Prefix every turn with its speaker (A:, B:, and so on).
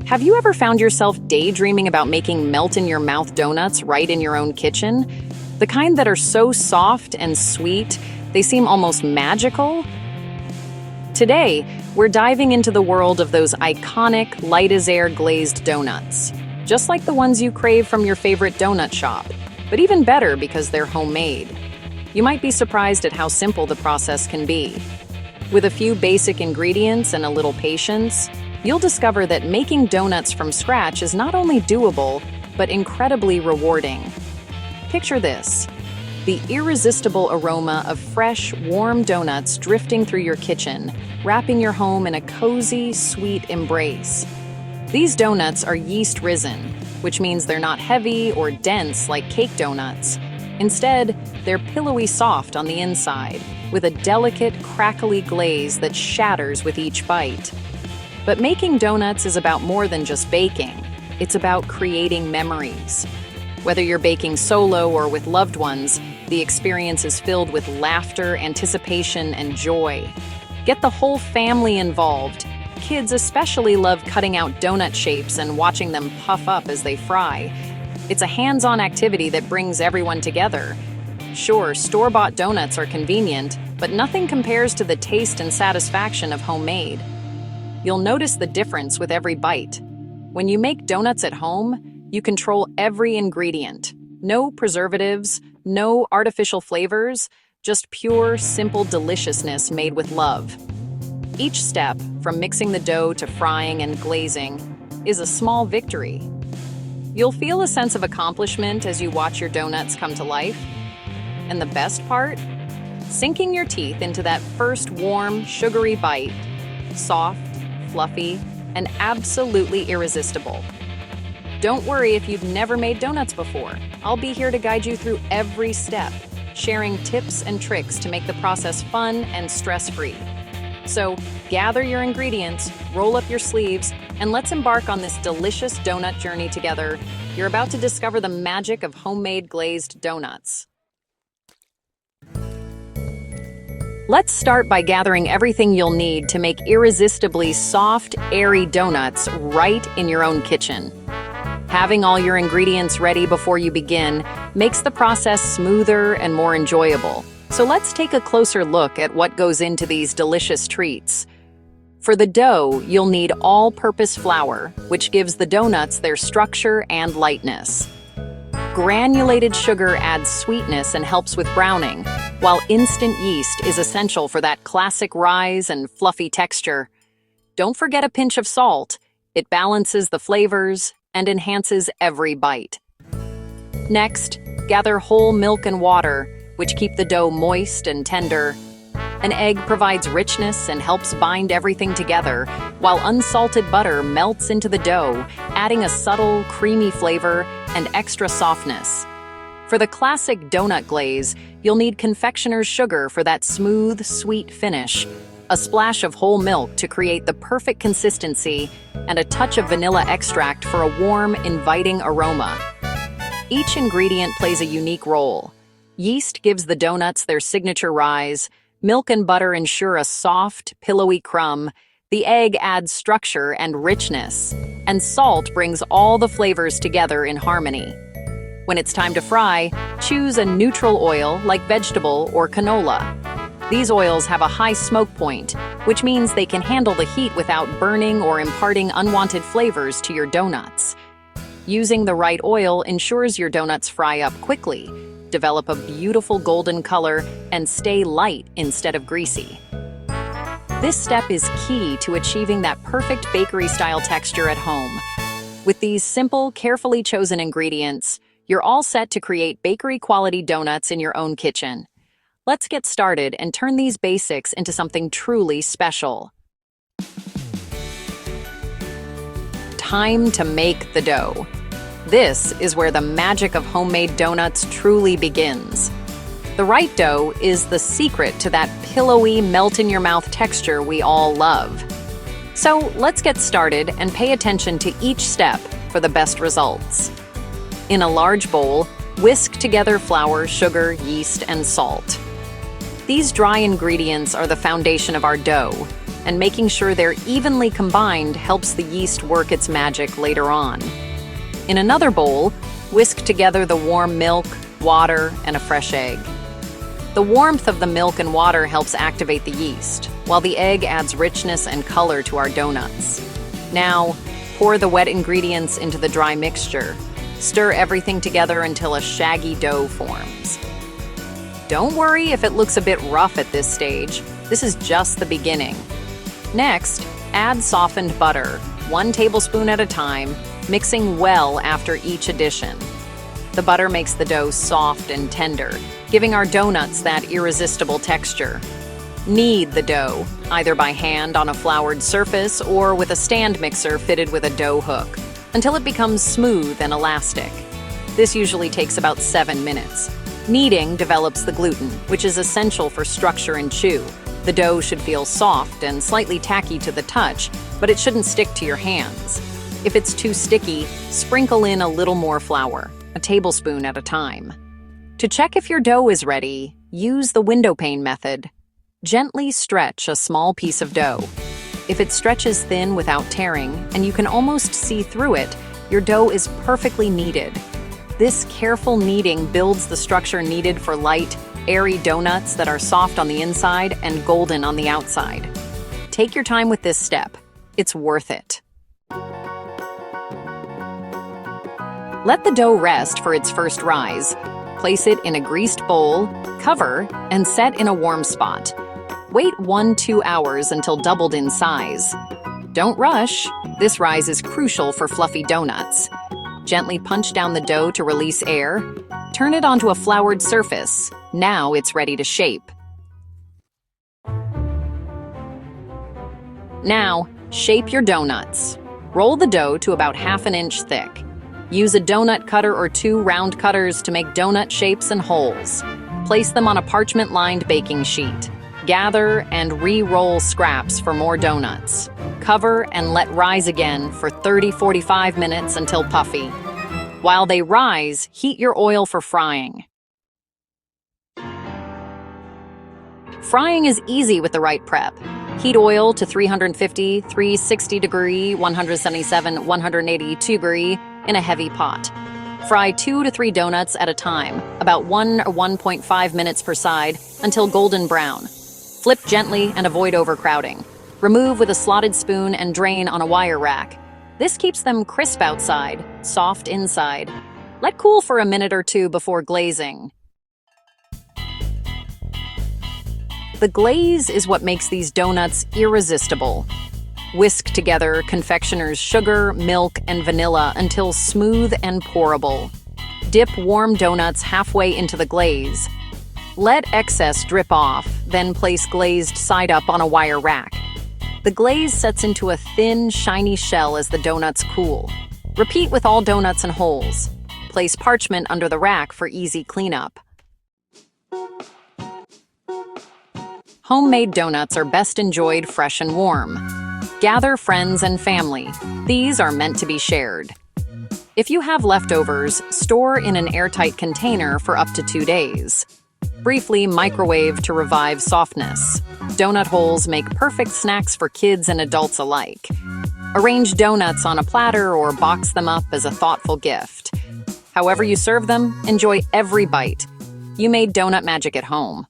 A: Have you ever found yourself daydreaming about making melt-in-your-mouth donuts right in your own kitchen? The kind that are so soft and sweet, they seem almost magical? Today, we're diving into the world of those iconic, light-as-air glazed donuts. Just like the ones you crave from your favorite donut shop, but even better because they're homemade. You might be surprised at how simple the process can be. With a few basic ingredients and a little patience, you'll discover that making donuts from scratch is not only doable, but incredibly rewarding. Picture this: the irresistible aroma of fresh, warm donuts drifting through your kitchen, wrapping your home in a cozy, sweet embrace. These donuts are yeast-risen, which means they're not heavy or dense like cake donuts. Instead, they're pillowy soft on the inside, with a delicate, crackly glaze that shatters with each bite. But making donuts is about more than just baking. It's about creating memories. Whether you're baking solo or with loved ones, the experience is filled with laughter, anticipation, and joy. Get the whole family involved. Kids especially love cutting out donut shapes and watching them puff up as they fry. It's a hands-on activity that brings everyone together. Sure, store-bought donuts are convenient, but nothing compares to the taste and satisfaction of homemade. You'll notice the difference with every bite. When you make donuts at home, you control every ingredient. No preservatives, no artificial flavors, just pure, simple deliciousness made with love. Each step, from mixing the dough to frying and glazing, is a small victory. You'll feel a sense of accomplishment as you watch your donuts come to life. And the best part? Sinking your teeth into that first warm, sugary bite. Soft, fluffy, and absolutely irresistible. Don't worry if you've never made donuts before. I'll be here to guide you through every step, sharing tips and tricks to make the process fun and stress-free. So, gather your ingredients, roll up your sleeves, and let's embark on this delicious donut journey together. You're about to discover the magic of homemade glazed donuts. Let's start by gathering everything you'll need to make irresistibly soft, airy donuts right in your own kitchen. Having all your ingredients ready before you begin makes the process smoother and more enjoyable. So let's take a closer look at what goes into these delicious treats. For the dough, you'll need all-purpose flour, which gives the donuts their structure and lightness. Granulated sugar adds sweetness and helps with browning, while instant yeast is essential for that classic rise and fluffy texture. Don't forget a pinch of salt. It balances the flavors and enhances every bite. Next, gather whole milk and water, which keep the dough moist and tender. An egg provides richness and helps bind everything together, while unsalted butter melts into the dough, adding a subtle, creamy flavor and extra softness. For the classic donut glaze, you'll need confectioner's sugar for that smooth, sweet finish, a splash of whole milk to create the perfect consistency, and a touch of vanilla extract for a warm, inviting aroma. Each ingredient plays a unique role. Yeast gives the donuts their signature rise, milk and butter ensure a soft, pillowy crumb, the egg adds structure and richness, and salt brings all the flavors together in harmony. When it's time to fry, choose a neutral oil like vegetable or canola. These oils have a high smoke point, which means they can handle the heat without burning or imparting unwanted flavors to your donuts. Using the right oil ensures your donuts fry up quickly, develop a beautiful golden color, and stay light instead of greasy. This step is key to achieving that perfect bakery-style texture at home. With these simple, carefully chosen ingredients, you're all set to create bakery-quality donuts in your own kitchen. Let's get started and turn these basics into something truly special. Time to make the dough. This is where the magic of homemade donuts truly begins. The right dough is the secret to that pillowy, melt-in-your-mouth texture we all love. So let's get started and pay attention to each step for the best results. In a large bowl, whisk together flour, sugar, yeast, and salt. These dry ingredients are the foundation of our dough. and making sure they're evenly combined helps the yeast work its magic later on. In another bowl, whisk together the warm milk, water, and a fresh egg. The warmth of the milk and water helps activate the yeast, while the egg adds richness and color to our donuts. Now, pour the wet ingredients into the dry mixture. Stir everything together until a shaggy dough forms. Don't worry if it looks a bit rough at this stage. This is just the beginning. Next, add softened butter, 1 tablespoon at a time, mixing well after each addition. The butter makes the dough soft and tender, giving our donuts that irresistible texture. Knead the dough, either by hand on a floured surface or with a stand mixer fitted with a dough hook, until it becomes smooth and elastic. This usually takes about 7 minutes. Kneading develops the gluten, which is essential for structure and chew. The dough should feel soft and slightly tacky to the touch, but it shouldn't stick to your hands. If it's too sticky, sprinkle in a little more flour, a tablespoon at a time. To check if your dough is ready, use the window pane method. Gently stretch a small piece of dough. If it stretches thin without tearing, and you can almost see through it, your dough is perfectly kneaded. This careful kneading builds the structure needed for light, airy donuts that are soft on the inside and golden on the outside. Take your time with this step. It's worth it. Let the dough rest for its first rise. Place it in a greased bowl, cover, and set in a warm spot. Wait 1-2 hours until doubled in size. Don't rush. This rise is crucial for fluffy donuts. Gently punch down the dough to release air. Turn it onto a floured surface. Now it's ready to shape. Now, shape your donuts. Roll the dough to about 1/2 inch thick. Use a donut cutter or 2 round cutters to make donut shapes and holes. Place them on a parchment-lined baking sheet. Gather and re-roll scraps for more donuts. Cover and let rise again for 30-45 minutes until puffy. While they rise, heat your oil for frying. Frying is easy with the right prep. Heat oil to 350, 360 degree, 177, 182 degree in a heavy pot. Fry 2 to 3 donuts at a time, about 1 or 1.5 minutes per side, until golden brown. Flip gently and avoid overcrowding. Remove with a slotted spoon and drain on a wire rack. This keeps them crisp outside, soft inside. Let cool for a minute or 2 before glazing. The glaze is what makes these donuts irresistible. Whisk together confectioner's sugar, milk, and vanilla until smooth and pourable. Dip warm donuts halfway into the glaze. Let excess drip off, then place glazed side up on a wire rack. The glaze sets into a thin, shiny shell as the donuts cool. Repeat with all donuts and holes. Place parchment under the rack for easy cleanup. Homemade donuts are best enjoyed fresh and warm. Gather friends and family. These are meant to be shared. If you have leftovers, store in an airtight container for up to 2 days. Briefly microwave to revive softness. Donut holes make perfect snacks for kids and adults alike. Arrange donuts on a platter or box them up as a thoughtful gift. However you serve them, enjoy every bite. You made donut magic at home.